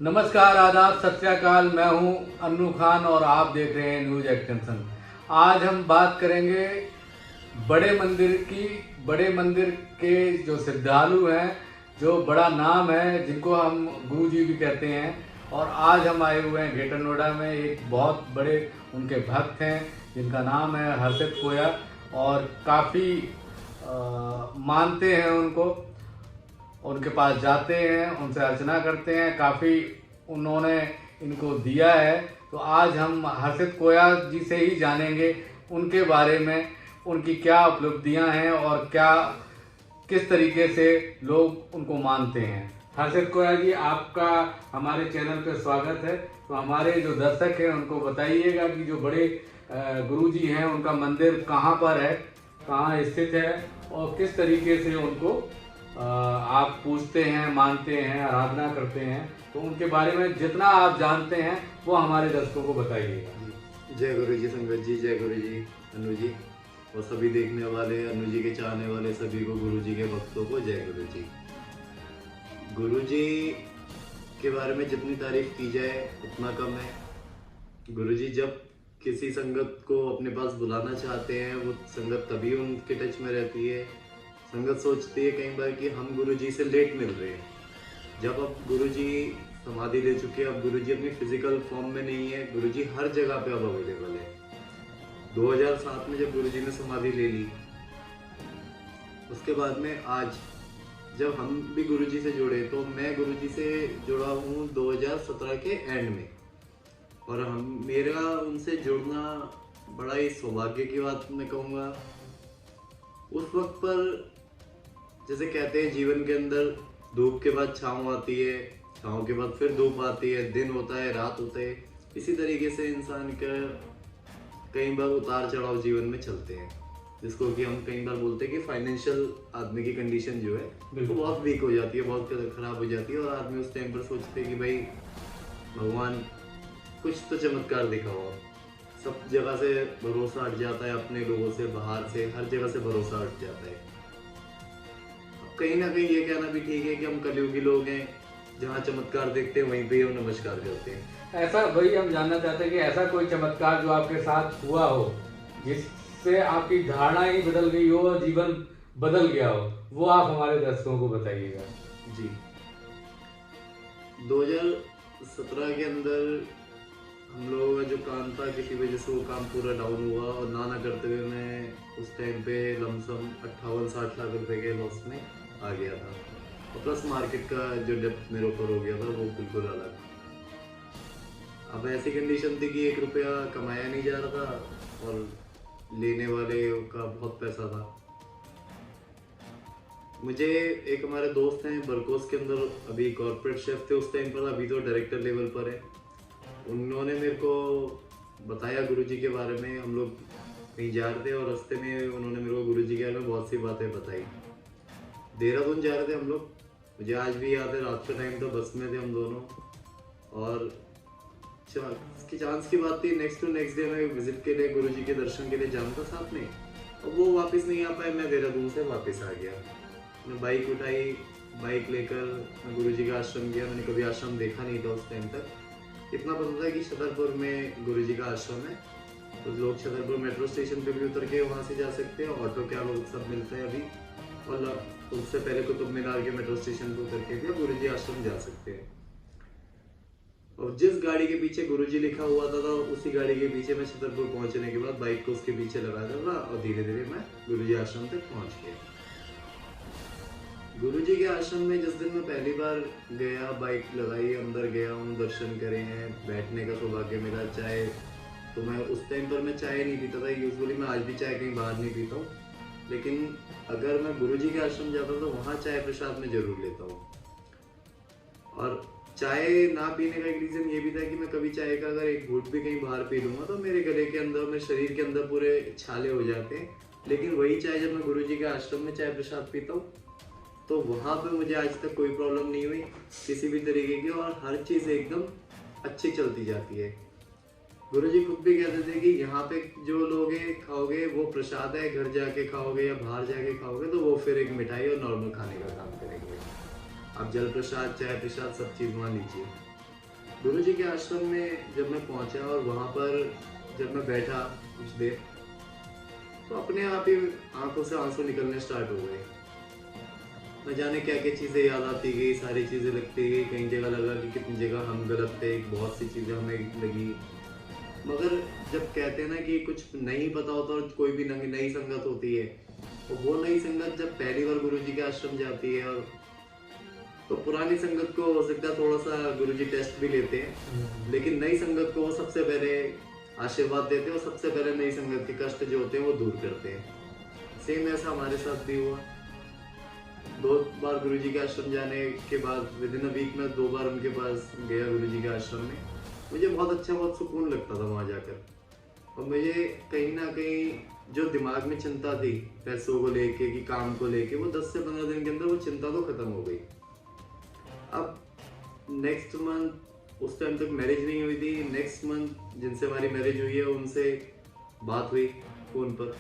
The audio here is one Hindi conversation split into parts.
नमस्कार, आदाब, सत श्री अकाल। मैं हूं अन्नू खान और आप देख रहे हैं न्यूज एक्सटेंशन। आज हम बात करेंगे बड़े मंदिर की। बड़े मंदिर के जो श्रद्धालु हैं, जो बड़ा नाम है, जिनको हम गुरु जी भी कहते हैं, और आज हम आए हुए हैं ग्रेटर नोएडा में। एक बहुत बड़े उनके भक्त हैं जिनका नाम है हर्षित कोया, और काफ़ी मानते हैं उनको। उनके पास जाते हैं, उनसे अर्चना करते हैं, काफ़ी उन्होंने इनको दिया है। तो आज हम हर्षित कोया जी से ही जानेंगे उनके बारे में, उनकी क्या उपलब्धियां हैं और क्या किस तरीके से लोग उनको मानते हैं। हर्षित कोया जी, आपका हमारे चैनल पे स्वागत है। तो हमारे जो दर्शक हैं उनको बताइएगा कि जो बड़े गुरु जी हैं उनका मंदिर कहाँ पर है, कहाँ स्थित है, और किस तरीके से उनको आप पूजते हैं, मानते हैं, आराधना करते हैं। तो उनके बारे में जितना आप जानते हैं वो हमारे दर्शकों को बताइएगा। जय गुरु जी संगत जी, जय गुरु जी अनु जी, और सभी देखने वाले अनु जी के चाहने वाले सभी को, गुरु जी के भक्तों को जय गुरु जी। गुरु जी के बारे में जितनी तारीफ की जाए उतना कम है। गुरु जी जब किसी संगत को अपने पास बुलाना चाहते हैं, वो संगत तभी उनके टच में रहती है। संगत सोचती है कई बार कि हम गुरु जी से लेट मिल रहे हैं। जब अब गुरु जी समाधि ले चुके हैं, अब गुरु जी अपनी फिजिकल फॉर्म में नहीं है, गुरु जी हर जगह पे अब अवेलेबल है। 2007 में जब गुरु जी ने समाधि ले ली, उसके बाद में आज जब हम भी गुरु जी से जुड़े, तो मैं गुरु जी से जुड़ा हूँ 2017 के एंड में, और मेरा उनसे जुड़ना बड़ा ही सौभाग्य की बात मैं कहूँगा। उस वक्त पर जैसे कहते हैं जीवन के अंदर धूप के बाद छाँव आती है, छाँव के बाद फिर धूप आती है, दिन होता है, रात होता है। इसी तरीके से इंसान का कई बार उतार चढ़ाव जीवन में चलते हैं, जिसको कि हम कई बार बोलते हैं कि फाइनेंशियल आदमी की कंडीशन जो है वो बहुत वीक हो जाती है, बहुत खराब हो जाती है, और आदमी उस टाइम पर सोचते हैं कि भाई भगवान कुछ तो चमत्कार दिखाओ। सब जगह से भरोसा हट जाता है, अपने लोगों से, बाहर से, हर जगह से भरोसा हट जाता है। कहीं ना कहीं ये कहना भी ठीक है कि हम कलयुगी लोग हैं, जहाँ चमत्कार देखते हैं वहीं पे हम नमस्कार करते हैं। ऐसा वही हम जानना चाहते हैं कि ऐसा कोई चमत्कार जो आपके साथ हुआ हो, जिससे आपकी धारणा ही बदल गई हो और जीवन बदल गया हो, वो आप हमारे दर्शकों को बताइएगा। जी, 2017 के अंदर हम लोगों का जो काम था, किसी वजह से वो काम पूरा डाउन हुआ, और ना करते हुए मैं उस टाइम पे लमसम 58-60 लाख रुपए के लॉस में आ गया था, और प्लस मार्केट का जो डेप्थ मेरे ऊपर हो गया था वो बिल्कुल अलग। अब ऐसी कंडीशन थी कि 1 रुपया कमाया नहीं जा रहा था, और लेने वाले का बहुत पैसा था। मुझे एक हमारे दोस्त हैं बरकोस के अंदर, अभी कॉर्पोरेट शेफ थे उस टाइम पर, अभी तो डायरेक्टर लेवल पर है। उन्होंने मेरे को बताया गुरुजी के बारे में। हम लोग कहीं जा रहे थे और रास्ते में उन्होंने मेरे को गुरुजी के बारे में बहुत सी बातें बताई। देहरादून जा रहे थे हम लोग, मुझे आज भी याद है, रात का टाइम था, बस में थे हम दोनों, और चांस की बात थी नेक्स्ट डे में विजिट के लिए, गुरुजी के दर्शन के लिए जाना था साथ में, और वो वापस नहीं आ पाए। मैं देहरादून से वापस आ गया, मैं बाइक उठाई, बाइक लेकर मैं गुरुजी का आश्रम गया। मैंने कभी आश्रम देखा नहीं था उस टाइम तक, इतना पता था कि छतरपुर में गुरुजी का आश्रम है, तो लोग छतरपुर मेट्रो स्टेशन पे भी उतर के वहाँ से जा सकते हैं, ऑटो कैब सब मिलते हैं अभी, और उससे पहले कुतुब मीनार के मेट्रो स्टेशन पे उतर के भी गुरुजी आश्रम जा सकते हैं। और जिस गाड़ी के पीछे गुरुजी लिखा हुआ था, उसी गाड़ी के पीछे मैं छतरपुर पहुंचने के बाद बाइक को उसके पीछे लगा था, और धीरे धीरे मैं गुरुजी आश्रम तक पहुंच गया। गुरुजी के आश्रम में जिस दिन मैं पहली बार गया, बाइक लगाई, अंदर गया हूँ, दर्शन करे हैं, बैठने का सौभाग्य मिला। चाय तो मैं उस टाइम पर मैं चाय नहीं पीता था, यूजुअली मैं आज भी चाय कहीं बाहर नहीं पीता हूँ, लेकिन अगर मैं गुरुजी के आश्रम जाता हूँ तो वहाँ चाय प्रसाद में जरूर लेता हूँ। और चाय ना पीने का एक रीज़न ये भी था कि मैं कभी चाय का अगर एक घूंट भी कहीं बाहर पी लूँगा तो मेरे गले के अंदर, मेरे शरीर के अंदर पूरे छाले हो जाते हैं। लेकिन वही चाय जब मैं गुरुजी के आश्रम में चाय प्रसाद पीता हूँ तो वहाँ पे मुझे आज तक कोई प्रॉब्लम नहीं हुई किसी भी तरीके की, और हर चीज़ एकदम अच्छी चलती जाती है। गुरुजी खुद भी कहते थे कि यहाँ पे जो लोगे खाओगे वो प्रसाद है, घर जाके खाओगे या बाहर जाके खाओगे तो वो फिर एक मिठाई और नॉर्मल खाने का काम करेंगे। आप जल प्रसाद, चाय प्रसाद, सब चीज़ वहाँ लीजिए। गुरुजी के आश्रम में जब मैं पहुंचा और वहां पर जब मैं बैठा कुछ देर, तो अपने आप ही आंखों से आंसू निकलने स्टार्ट हो गए। न जाने क्या क्या चीज़ें याद आती गई, सारी चीज़ें लगती गई। कई जगह लगा कि कितनी जगह हम गलत थे, बहुत सी चीज़ें हमें लगी। मगर जब कहते हैं ना कि कुछ नहीं पता होता और कोई भी नई संगत होती है, तो वो नई संगत जब पहली बार गुरुजी के आश्रम जाती है, और तो पुरानी संगत को हो सकता है थोड़ा सा गुरुजी टेस्ट भी लेते हैं, लेकिन नई संगत को वो सबसे पहले आशीर्वाद देते हैं और सबसे पहले नई संगत के कष्ट जो होते हैं वो दूर करते हैं। सेम ऐसा हमारे साथ भी हुआ। 2 बार गुरुजी के आश्रम जाने के बाद विद इन अ वीक में 2 बार उनके पास गया गुरुजी के आश्रम में। मुझे बहुत अच्छा, बहुत सुकून लगता था वहाँ जाकर। और मुझे कहीं ना कहीं जो दिमाग में चिंता थी पैसों को लेके कि काम को लेके, वो 10 से 15 दिन के अंदर वो चिंता तो खत्म हो गई। अब नेक्स्ट मंथ, उस टाइम तक मैरिज नहीं हुई थी, नेक्स्ट मंथ जिनसे हमारी मैरिज हुई है उनसे बात हुई फोन पर।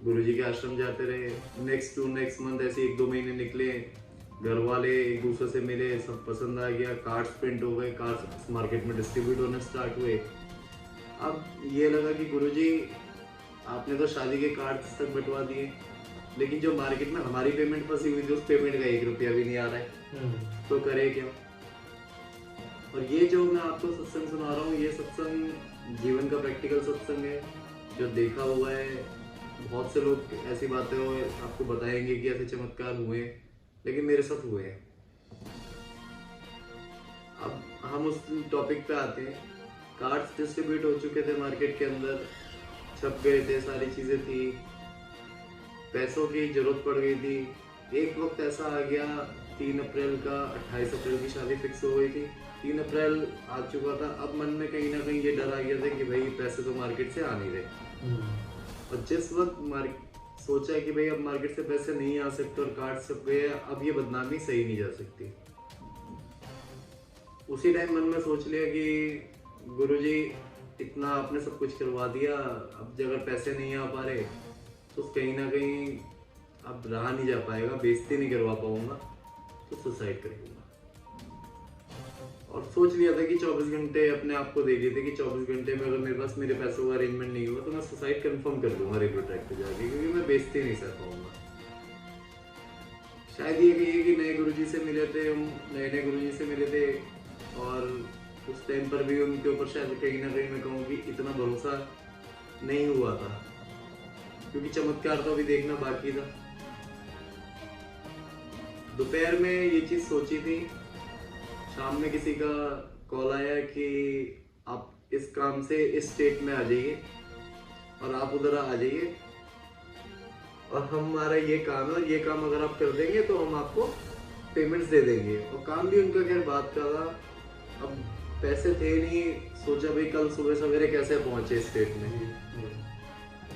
गुरुजी के आश्रम जाते रहे, नेक्स्ट मंथ ऐसे 1-2 महीने निकले, घर वाले एक दूसरे से मिले, सब पसंद आ गया, कार्ड्स प्रिंट हो गए, कार्ड्स मार्केट में डिस्ट्रीब्यूट होने स्टार्ट हुए। अब ये लगा कि गुरुजी आपने तो शादी के कार्ड्स तक बंटवा दिए, लेकिन जो मार्केट में हमारी पेमेंट फंसी हुई थी उस पेमेंट का 1 रुपया भी नहीं आ रहा है, तो करे क्या। और ये जो मैं आपको सत्संग सुना रहा हूँ, ये सत्संग जीवन का प्रैक्टिकल सत्संग है, जो देखा हुआ है। बहुत से लोग ऐसी बातें हो आपको बताएंगे कि ऐसे चमत्कार हुए, लेकिन मेरे साथ हुए हैं। अब हम उस टॉपिक पे आते हैं। कार्ड्स डिस्ट्रीब्यूट हो चुके थे मार्केट के अंदर, छप गए थे, सारी चीजें थी, पैसों की जरूरत पड़ गई थी। एक वक्त ऐसा आ गया 3 अप्रैल का, 28 अप्रैल की शादी फिक्स हो गई थी, 3 अप्रैल आ चुका था। अब मन में कहीं ना कहीं ये डर आ गया था कि भाई पैसे तो मार्केट से आ नहीं रहे। और जिस वक्त सोचा कि भाई अब मार्केट से पैसे नहीं आ सकते और कार्ड छप गए, अब ये बदनामी सही नहीं जा सकती, उसी टाइम मन में सोच लिया कि गुरुजी इतना आपने सब कुछ करवा दिया, अब अगर पैसे नहीं आ पा रहे तो कहीं ना कहीं अब रहा नहीं जा पाएगा, बेइज्जती नहीं करवा पाऊंगा, तो सुसाइड कर लूंगा। और सोच लिया था कि 24 घंटे अपने आप को दे दिए थे कि 24 घंटे में अगर मेरे पास मेरे पैसों का अरेंजमेंट नहीं हुआ तो मैं सुसाइड कंफर्म कर लूंगा रेलवे ट्रैक पे जाके, क्योंकि मैं बेइज्जती नहीं सह पाऊंगा। शायद ये कहिए कि नए गुरुजी से मिले थे हम, नए गुरुजी से मिले थे, और उस टाइम पर भी उनके ऊपर शायद कहीं ना कहीं मैं कहूँ कि इतना भरोसा नहीं हुआ था, क्योंकि चमत्कार तो अभी देखना बाकी था। दोपहर में ये चीज सोची थी, शाम में किसी का कॉल आया कि आप इस काम से इस स्टेट में आ जाइए और आप उधर आ जाइए, और हमारा ये काम है, ये काम अगर आप कर देंगे तो हम आपको पेमेंट्स दे देंगे। और काम भी उनका खैर बात का था, अब पैसे थे नहीं, सोचा भाई कल सुबह सवेरे कैसे पहुंचे स्टेट में।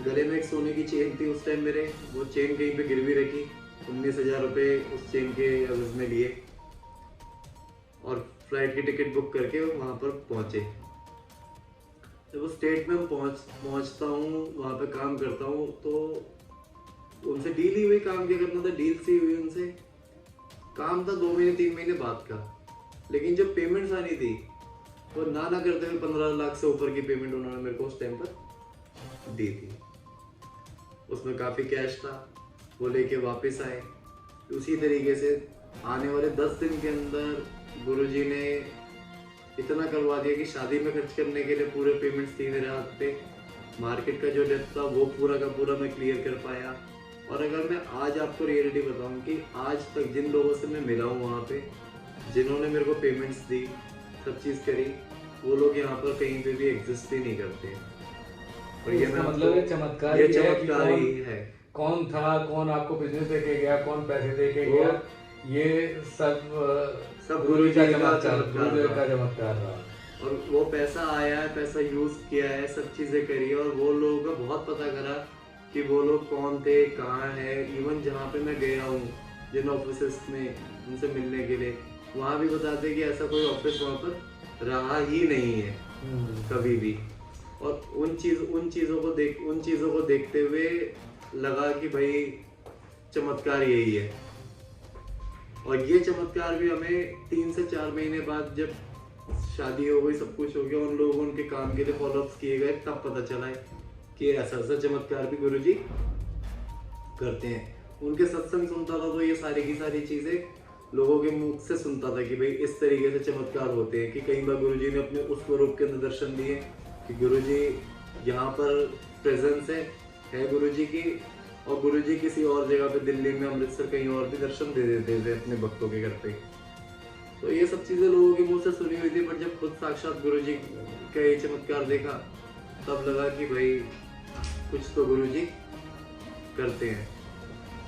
गले में एक सोने की चेन थी उस टाइम मेरे, वो चेन कहीं पे गिरवी रखी, 19,000 रुपये उस चेन के एवज में लिए, और फ्लाइट की टिकट बुक करके वहाँ पर पहुँचे। जब उस स्टेट में पहुँचता हूँ, वहाँ पे काम करता हूँ, तो उनसे डील ही हुई, काम क्या करना था, डील सी हुई उनसे। काम था 2 महीने 3 महीने बाद का, लेकिन जब पेमेंट्स आनी थी वो ना करते हुए 15 लाख से ऊपर की पेमेंट उन्होंने मेरे को उस टाइम पर दी थी। उसमें काफ़ी कैश था, वो लेके वापस आए। उसी तरीके से आने वाले 10 दिन के अंदर गुरुजी ने इतना करवा दिया कि शादी में खर्च करने के लिए पूरे पेमेंट्स थी मेरे हाथ पे। मार्केट का जो डेप्थ था वो पूरा का पूरा मैं क्लियर कर पाया। और अगर मैं आज आपको रियलिटी बताऊं कि आज तक जिन लोगों से मैं मिला हूँ वहाँ पे, जिन्होंने मेरे को पेमेंट्स दी, सब चीज़ करी, वो लोग यहाँ पर कहीं पे भी एग्जिस्ट ही नहीं करते। और ये मतलब ये चमत्कार ही है। कौन था, कौन आपको बिजनेस देके गया, कौन पैसे देके गया, ये सब गुरु का चमत्कार रहा। और वो पैसा आया है, पैसा यूज किया है, सब चीजें करी है, और वो लोगों का बहुत पता करा कि वो लोग कौन थे, कहाँ है। इवन जहाँ पे मैं गया हूँ जिन ऑफिस में उनसे मिलने के लिए, वहाँ भी बताते कि ऐसा कोई ऑफिस वहाँ पर रहा ही नहीं है कभी भी। और उन चीज़ों को देखते हुए लगा कि भाई चमत्कार यही है। और ये चमत्कार भी हमें 3 से 4 महीने बाद, जब शादी हो गई, सब कुछ हो गया, उन लोगों उनके काम के लिए फॉलोअप्स किए गए, तब पता चला है कि ऐसा ऐसा चमत्कार भी गुरुजी करते हैं। उनके सत्संग सुनता था तो ये सारी की सारी चीजें लोगों के मुख से सुनता था कि भाई इस तरीके से चमत्कार होते हैं। कि कई बार गुरुजी ने अपने उस स्वरूप के अंदर दर्शन दिए कि गुरुजी यहाँ पर प्रेजेंस है गुरुजी की, और गुरुजी किसी और जगह पे, दिल्ली में, अमृतसर, कहीं और भी दर्शन दे देते थे अपने भक्तों के घर पे। तो ये सब चीजें लोगों के मुंह से सुनी हुई थी, पर जब खुद साक्षात गुरुजी का ये चमत्कार देखा तब लगा कि भाई कुछ तो गुरुजी करते हैं।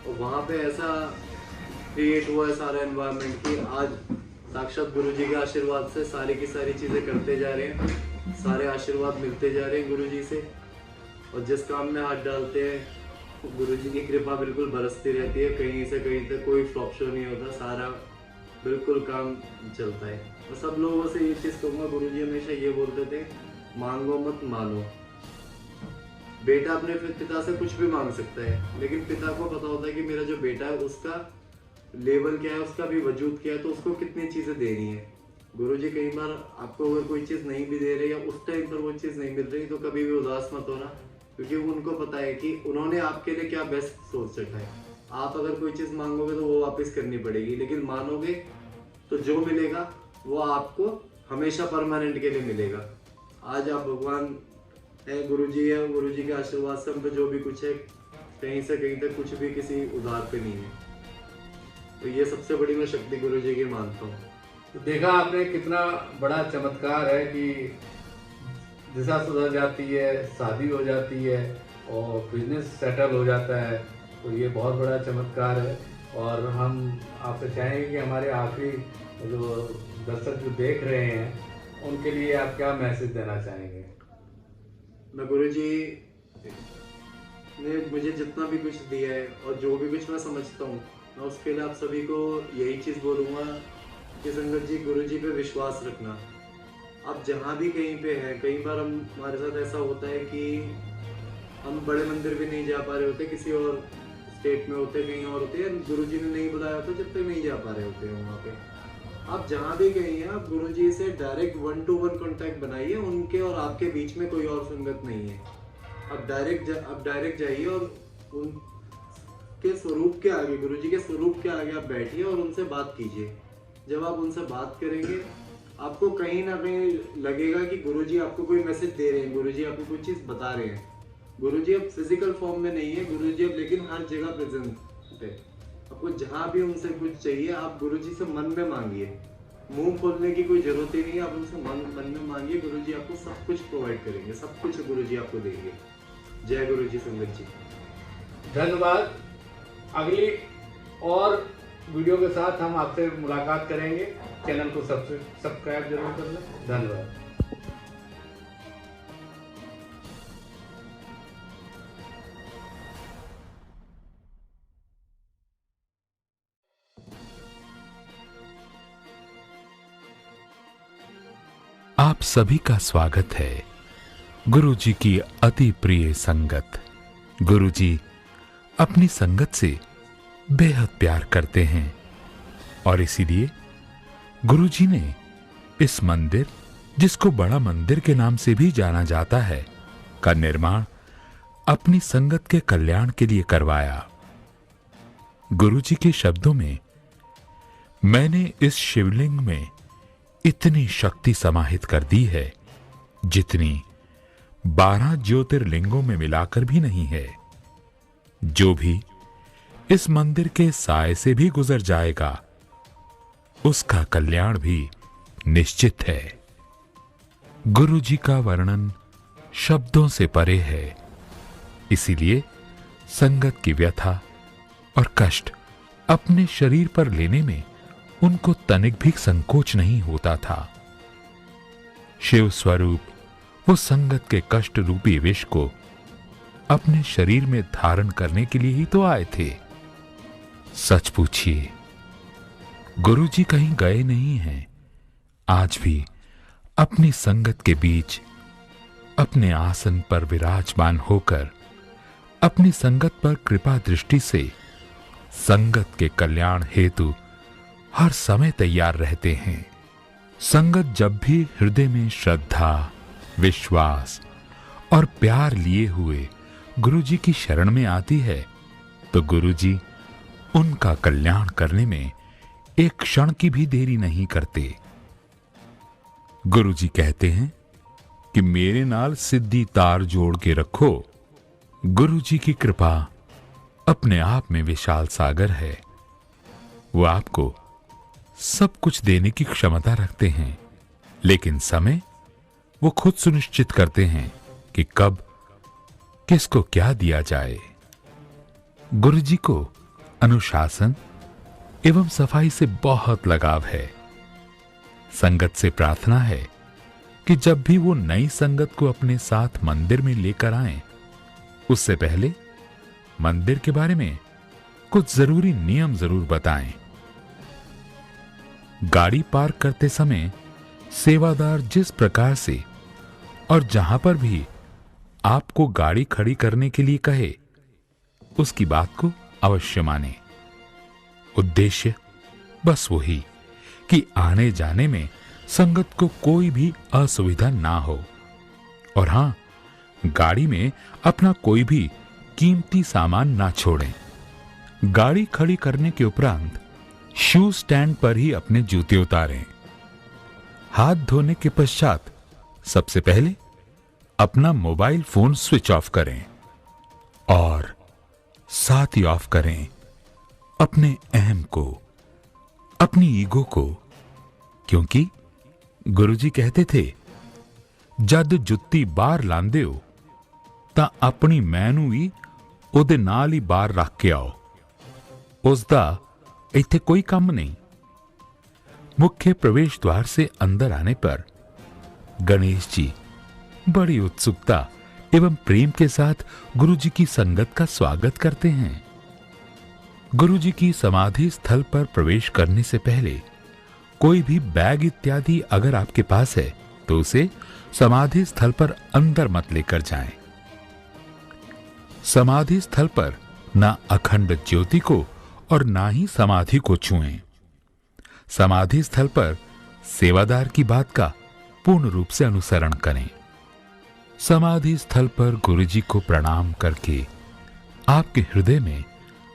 और वहाँ पे ऐसा क्रिएट हुआ है सारा एनवायरनमेंट कि आज साक्षात गुरुजी के आशीर्वाद से सारी की सारी चीजें करते जा रहे हैं, सारे आशीर्वाद मिलते जा रहे हैं गुरुजी से। और जिस काम में हाथ डालते हैं गुरुजी की कृपा बिल्कुल बरसती रहती है, कहीं से कहीं तक कोई फ्लॉप शो नहीं होता, सारा बिल्कुल काम चलता है। और सब लोगों से ये चीज कहूँगा, गुरुजी हमेशा ये बोलते थे, मांगो मत मानो। बेटा अपने पिता से कुछ भी मांग सकता है, लेकिन पिता को पता होता है कि मेरा जो बेटा है उसका लेवल क्या है, उसका भी वजूद क्या है, तो उसको कितनी चीजें देनी है। गुरुजी कई बार आपको अगर कोई चीज नहीं भी दे रहे या उस टाइम पर वो चीज नहीं मिल रही, तो कभी भी उदास मत होना, क्योंकि उनको पता है कि उन्होंने आपके लिए क्या बेस्ट सोच रखा है। आप अगर कोई चीज मांगोगे तो वो वापस करनी पड़ेगी, लेकिन मानोगे तो जो मिलेगा वो आपको हमेशा परमानेंट के लिए मिलेगा। आज आप भगवान है, गुरुजी है, गुरुजी के आशीर्वाद से हम पे जो भी कुछ है, कहीं से कहीं तक कुछ भी किसी उधार पे नहीं है। तो ये सबसे बड़ी मैं शक्ति गुरुजी की मानता हूँ। तो देखा आपने कितना बड़ा चमत्कार है कि दिशा सुधर जाती है, शादी हो जाती है और बिजनेस सेटल हो जाता है। तो ये बहुत बड़ा चमत्कार है। और हम आपसे चाहेंगे कि हमारे आखिरी जो दर्शक जो देख रहे हैं उनके लिए आप क्या मैसेज देना चाहेंगे? मैं गुरुजी ने मुझे जितना भी कुछ दिया है और जो भी कुछ मैं समझता हूँ, मैं उसके लिए आप सभी को यही चीज़ बोलूँगा कि संगत जी, गुरुजी पे विश्वास रखना। आप जहाँ भी कहीं पे हैं, कई बार हमारे साथ ऐसा होता है कि हम बड़े मंदिर भी नहीं जा पा रहे होते, किसी और स्टेट में होते, कहीं और होते हैं, गुरुजी ने नहीं बुलाया होता, जब तक नहीं जा पा रहे होते हैं वहाँ पे। आप जहाँ भी गए हैं, आप गुरुजी से डायरेक्ट 1-to-1 कांटेक्ट बनाइए, उनके और आपके बीच में कोई और संगत नहीं है। आप डायरेक्ट जाइए और उनके स्वरूप के आगे, गुरुजी के स्वरूप के आगे आप बैठिए और उनसे बात कीजिए। जब आप उनसे बात करेंगे, आपको कहीं ना कहीं लगेगा कि गुरुजी आपको कोई मैसेज दे रहे हैं, गुरुजी आपको कोई चीज़ बता रहे हैं। गुरुजी अब फिजिकल फॉर्म में नहीं है, गुरुजी अब लेकिन हर जगह प्रेजेंट है। आपको जहाँ भी उनसे कुछ चाहिए, आप गुरुजी से मन में मांगिए, मुंह खोलने की कोई जरूरत ही नहीं है। आप उनसे मन में मांगिए, गुरुजी आपको सब कुछ प्रोवाइड करेंगे, सब कुछ गुरुजी आपको देंगे। जय गुरुजी संगत जी। धन्यवाद। अगली और वीडियो के साथ हम आपसे मुलाकात करेंगे। चैनल को सब्सक्राइब जरूर कर लें। धन्यवाद। आप सभी का स्वागत है गुरुजी की अति प्रिय संगत। गुरुजी अपनी संगत से बेहद प्यार करते हैं और इसीलिए गुरुजी ने इस मंदिर, जिसको बड़ा मंदिर के नाम से भी जाना जाता है, का निर्माण अपनी संगत के कल्याण के लिए करवाया। गुरुजी के शब्दों में, मैंने इस शिवलिंग में इतनी शक्ति समाहित कर दी है जितनी 12 ज्योतिर्लिंगों में मिलाकर भी नहीं है। जो भी इस मंदिर के साए से भी गुजर जाएगा, उसका कल्याण भी निश्चित है। गुरुजी का वर्णन शब्दों से परे है, इसीलिए संगत की व्यथा और कष्ट अपने शरीर पर लेने में उनको तनिक भी संकोच नहीं होता था। शिव स्वरूप वो संगत के कष्ट रूपी विष को अपने शरीर में धारण करने के लिए ही तो आए थे। सच पूछिए, गुरुजी कहीं गए नहीं हैं। आज भी अपनी संगत के बीच अपने आसन पर विराजमान होकर अपनी संगत पर कृपा दृष्टि से संगत के कल्याण हेतु हर समय तैयार रहते हैं। संगत जब भी हृदय में श्रद्धा, विश्वास और प्यार लिए हुए गुरुजी की शरण में आती है तो गुरुजी उनका कल्याण करने में एक क्षण की भी देरी नहीं करते। गुरुजी कहते हैं कि मेरे नाल सिद्धि तार जोड़ के रखो। गुरुजी की कृपा अपने आप में विशाल सागर है। वो आपको सब कुछ देने की क्षमता रखते हैं, लेकिन समय वो खुद सुनिश्चित करते हैं कि कब किसको क्या दिया जाए। गुरुजी को अनुशासन एवं सफाई से बहुत लगाव है। संगत से प्रार्थना है कि जब भी वो नई संगत को अपने साथ मंदिर में लेकर आएं, उससे पहले मंदिर के बारे में कुछ जरूरी नियम जरूर बताएं। गाड़ी पार्क करते समय सेवादार जिस प्रकार से और जहां पर भी आपको गाड़ी खड़ी करने के लिए कहे, उसकी बात को अवश्य माने। उद्देश्य बस वही कि आने जाने में संगत को कोई भी असुविधा ना हो। और हां, गाड़ी में अपना कोई भी कीमती सामान ना छोड़ें। गाड़ी खड़ी करने के उपरांत शू स्टैंड पर ही अपने जूते उतारें। हाथ धोने के पश्चात सबसे पहले अपना मोबाइल फोन स्विच ऑफ करें और साथ ही ऑफ करें अपने अहम को, अपनी ईगो को, क्योंकि गुरुजी कहते थे, जद जुत्ती बाहर लांदे हो तां अपनी मैं नूं भी ਉਹਦੇ ਨਾਲ ही बाहर रख के आओ। उसदा इत्थे कोई काम नहीं। मुख्य प्रवेश द्वार से अंदर आने पर गणेश जी बड़ी उत्सुकता एवं प्रेम के साथ गुरुजी की संगत का स्वागत करते हैं। गुरुजी की समाधि स्थल पर प्रवेश करने से पहले कोई भी बैग इत्यादि अगर आपके पास है तो उसे समाधि स्थल पर अंदर मत लेकर जाएं। समाधि स्थल पर ना अखंड ज्योति को और ना ही समाधि को छुएं। समाधि स्थल पर सेवादार की बात का पूर्ण रूप से अनुसरण करें। समाधि स्थल पर गुरुजी को प्रणाम करके आपके हृदय में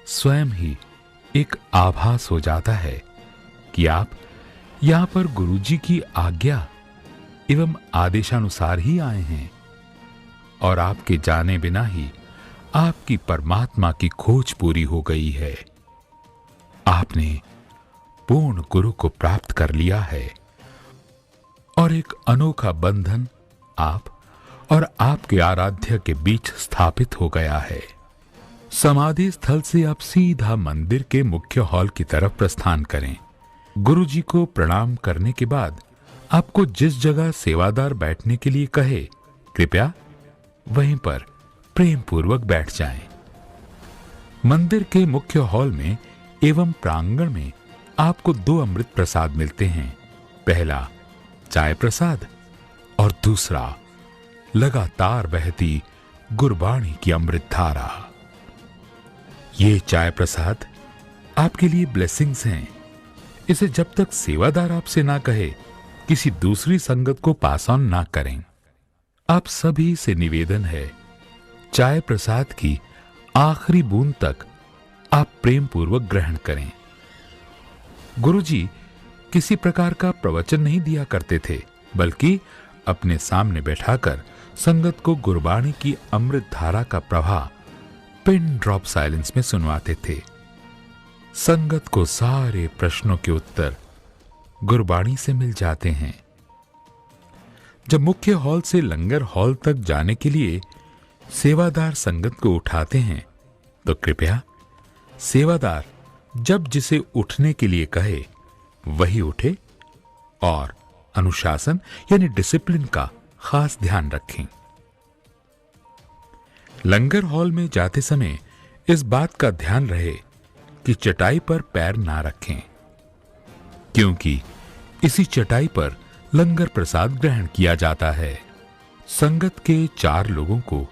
स्वयं ही एक आभास हो जाता है कि आप यहां पर गुरुजी की आज्ञा एवं आदेशानुसार ही आए हैं और आपके जाने बिना ही आपकी परमात्मा की खोज पूरी हो गई है। आपने पूर्ण गुरु को प्राप्त कर लिया है और एक अनोखा बंधन आप और आपके आराध्य के बीच स्थापित हो गया है। समाधि स्थल से आप सीधा मंदिर के मुख्य हॉल की तरफ प्रस्थान करें। गुरुजी को प्रणाम करने के बाद आपको जिस जगह सेवादार बैठने के लिए कहे, कृपया वहीं पर प्रेम पूर्वक बैठ जाएं। मंदिर के मुख्य हॉल में एवं प्रांगण में आपको 2 अमृत प्रसाद मिलते हैं। पहला चाय प्रसाद और दूसरा लगातार बहती गुरबाणी की अमृत धारा। ये चाय प्रसाद आपके लिए ब्लेसिंग्स हैं। इसे जब तक सेवादार आपसे ना कहे किसी दूसरी संगत को पास ऑन ना करें। आप सभी से निवेदन है, चाय प्रसाद की आखिरी बूंद तक आप प्रेम पूर्वक ग्रहण करें। गुरुजी किसी प्रकार का प्रवचन नहीं दिया करते थे, बल्कि अपने सामने बैठाकर संगत को गुरबाणी की अमृत धारा का प्रवाह पिन ड्रॉप साइलेंस में सुनवाते थे। संगत को सारे प्रश्नों के उत्तर गुरबाणी से मिल जाते हैं। जब मुख्य हॉल से लंगर हॉल तक जाने के लिए सेवादार संगत को उठाते हैं तो कृपया सेवादार जब जिसे उठने के लिए कहे वही उठे और अनुशासन यानी डिसिप्लिन का खास ध्यान रखें। लंगर हॉल में जाते समय इस बात का ध्यान रहे कि चटाई पर पैर ना रखें, क्योंकि इसी चटाई पर लंगर प्रसाद ग्रहण किया जाता है। संगत के 4 लोगों को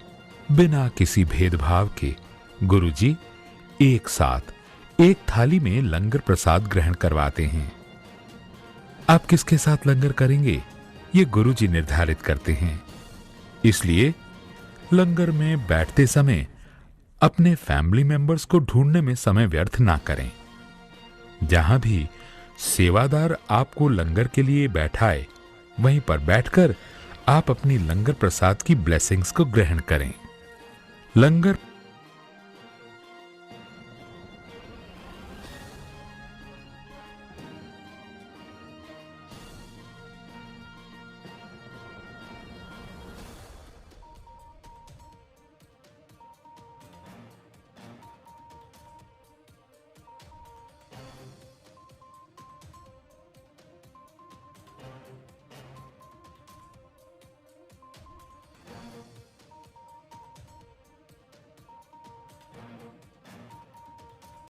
बिना किसी भेदभाव के गुरुजी एक साथ एक थाली में लंगर प्रसाद ग्रहण करवाते हैं। आप किसके साथ लंगर करेंगे ये गुरुजी निर्धारित करते हैं। इसलिए लंगर में बैठते समय अपने फैमिली मेंबर्स को ढूंढने में समय व्यर्थ ना करें। जहां भी सेवादार आपको लंगर के लिए बैठाए वहीं पर बैठकर आप अपनी लंगर प्रसाद की ब्लेसिंग्स को ग्रहण करें। लंगर